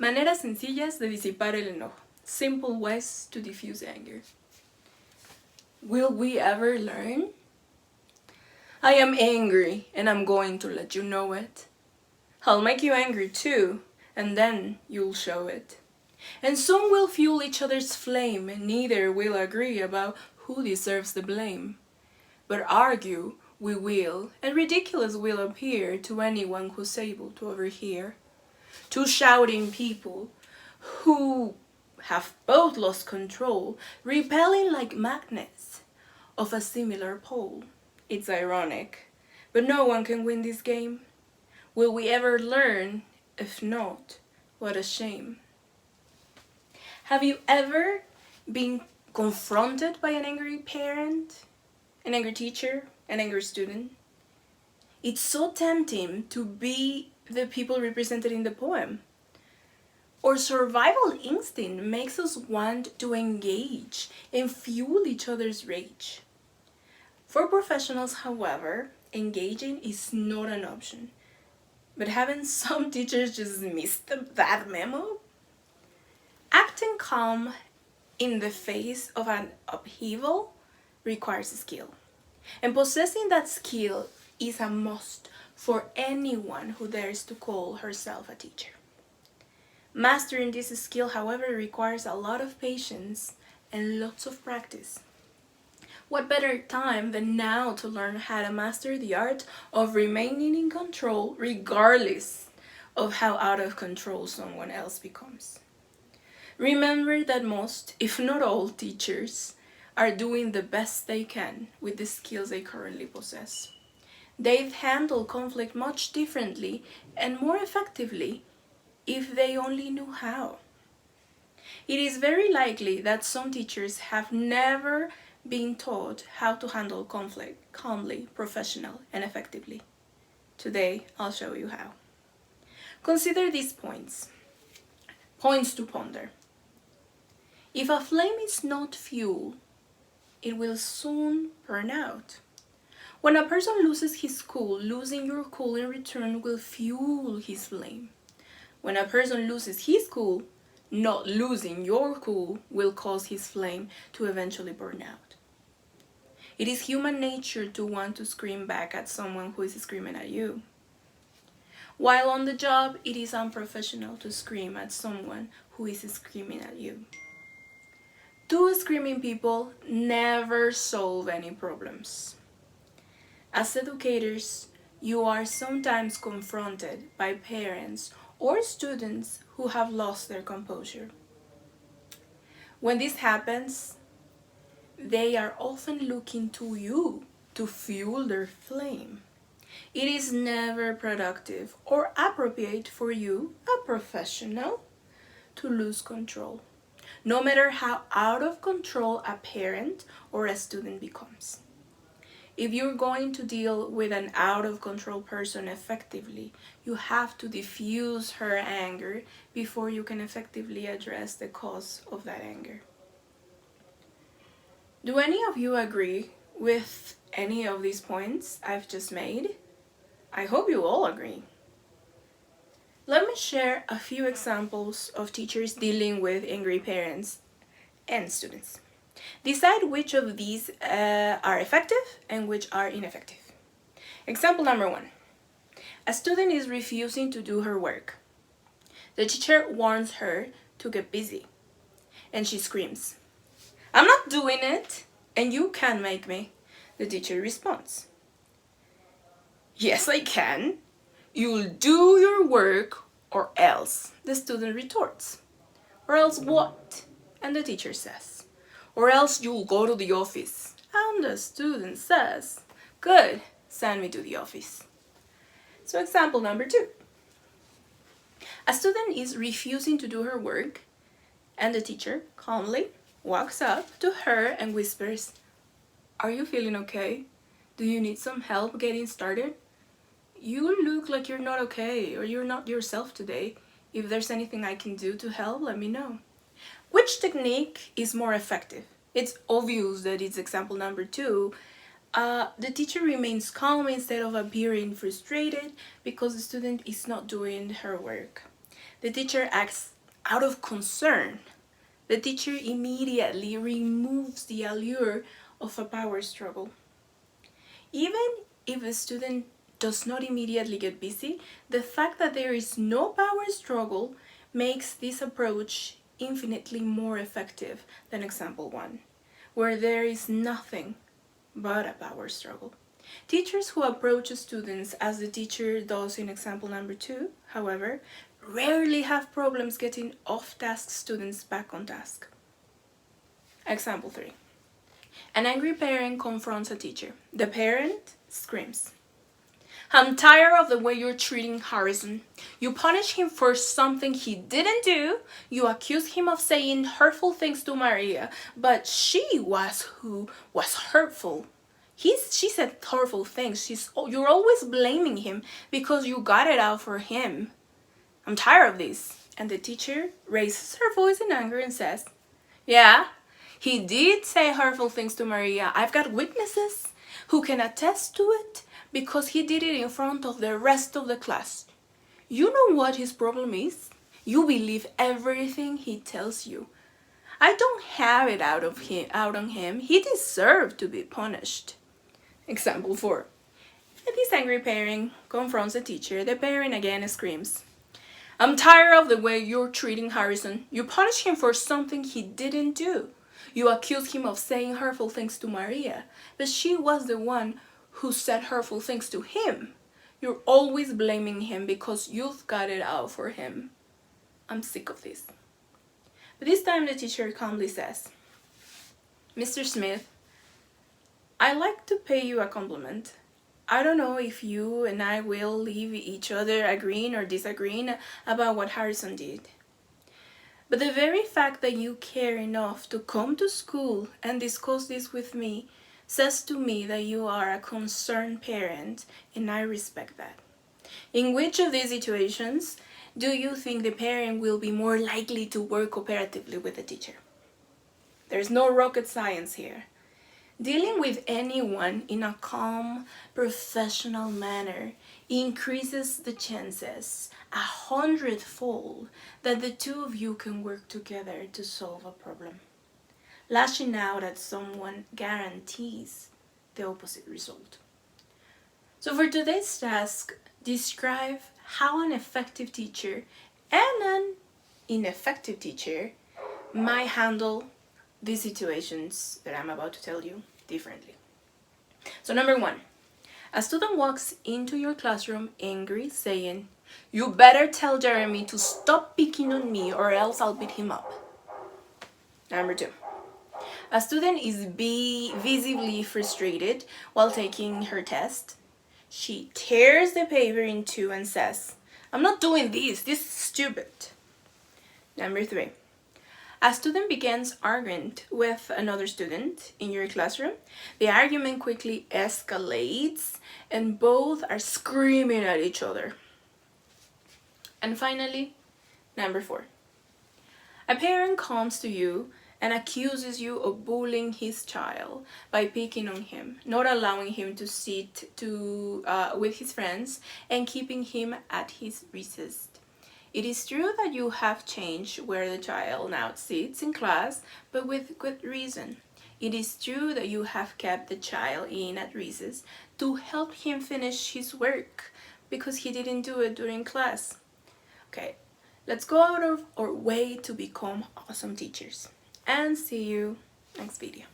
Maneras sencillas de disipar el enojo. Simple ways to diffuse anger. Will we ever learn? I am angry and I'm going to let you know it. I'll make you angry too, and then you'll show it. And some will fuel each other's flame, and neither will agree about who deserves the blame. But argue we will, and ridiculous will appear to anyone who's able to overhear. Two shouting people who have both lost control, repelling like magnets of a similar pole. It's ironic, but no one can win this game. Will we ever learn? If not, what a shame. Have you ever been confronted by an angry parent, an angry teacher, an angry student? It's so tempting to be the people represented in the poem. Our survival instinct makes us want to engage and fuel each other's rage. For professionals, however, engaging is not an option. But haven't some teachers just missed that memo? Acting calm in the face of an upheaval requires skill. And possessing that skill is a must for anyone who dares to call herself a teacher. Mastering this skill, however, requires a lot of patience and lots of practice. What better time than now to learn how to master the art of remaining in control regardless of how out of control someone else becomes. Remember that most, if not all, teachers are doing the best they can with the skills they currently possess. They've handled conflict much differently and more effectively if they only knew how. It is very likely that some teachers have never been taught how to handle conflict calmly, professional, and effectively. Today, I'll show you how. Consider these points. Points to ponder. If a flame is not fuel, it will soon burn out. When a person loses his cool, losing your cool in return will fuel his flame. When a person loses his cool, not losing your cool will cause his flame to eventually burn out. It is human nature to want to scream back at someone who is screaming at you. While on the job, it is unprofessional to scream at someone who is screaming at you. Two screaming people never solve any problems. As educators, you are sometimes confronted by parents or students who have lost their composure. When this happens, they are often looking to you to fuel their flame. It is never productive or appropriate for you, a professional, to lose control, no matter how out of control a parent or a student becomes. If you're going to deal with an out of control person effectively, you have to diffuse her anger before you can effectively address the cause of that anger. Do any of you agree with any of these points I've just made? I hope you all agree. Let me share a few examples of teachers dealing with angry parents and students. Decide which of these are effective and which are ineffective. Example number 1. A student is refusing to do her work. The teacher warns her to get busy, and she screams, "I'm not doing it, and you can't make me." The teacher responds, "Yes, I can. You'll do your work or else." The student retorts, "Or else what?" And the teacher says, "Or else you'll go to the office." And the student says, "Good, send me to the office." So example number 2. A student is refusing to do her work, and the teacher calmly walks up to her and whispers, "Are you feeling okay? Do you need some help getting started? You look like you're not okay, or you're not yourself today. If there's anything I can do to help, let me know." Which technique is more effective? It's obvious that it's example number 2. The teacher remains calm instead of appearing frustrated because the student is not doing her work. The teacher acts out of concern, the teacher immediately removes the allure of a power struggle. Even if a student does not immediately get busy, the fact that there is no power struggle makes this approach infinitely more effective than example 1, where there is nothing but a power struggle. Teachers who approach students as the teacher does in example number 2, however, rarely have problems getting off-task students back on task. Example 3. An angry parent confronts a teacher. The parent screams, "I'm tired of the way you're treating Harrison. You punish him for something he didn't do. You accuse him of saying hurtful things to Maria, but she was who was hurtful. She said hurtful things. You're always blaming him because you got it out for him. I'm tired of this." And the teacher raises her voice in anger and says, "Yeah, he did say hurtful things to Maria. I've got witnesses who can attest to it because he did it in front of the rest of the class. You know what his problem is? You believe everything he tells you. I don't have it out on him. He deserved to be punished." Example 4. This angry parent confronts the teacher. The parent again screams, "I'm tired of the way you're treating Harrison. You punish him for something he didn't do. You accuse him of saying hurtful things to Maria, but she was the one who said hurtful things to him. You're always blaming him because you've got it out for him. I'm sick of this." But this time the teacher calmly says, "Mr. Smith, I'd like to pay you a compliment. I don't know if you and I will leave each other agreeing or disagreeing about what Harrison did. But the very fact that you care enough to come to school and discuss this with me says to me that you are a concerned parent, and I respect that. In which of these situations do you think the parent will be more likely to work cooperatively with the teacher?" There's no rocket science here. Dealing with anyone in a calm, professional manner increases the chances 100-fold that the two of you can work together to solve a problem. Lashing out at someone guarantees the opposite result. So for today's task, describe how an effective teacher and an ineffective teacher might handle these situations that I'm about to tell you differently. So number 1, a student walks into your classroom angry, saying, "You better tell Jeremy to stop picking on me or else I'll beat him up." Number 2, a student is visibly frustrated while taking her test. She tears the paper in two and says, "I'm not doing this. This is stupid." Number 3, a student begins arguing with another student in your classroom. The argument quickly escalates and both are screaming at each other. And finally, number 4, a parent comes to you and accuses you of bullying his child by picking on him, not allowing him to sit with his friends, and keeping him at his recess. It is true that you have changed where the child now sits in class, but with good reason. It is true that you have kept the child in at recess to help him finish his work because he didn't do it during class. Okay, let's go out of our way to become awesome teachers. And see you next video.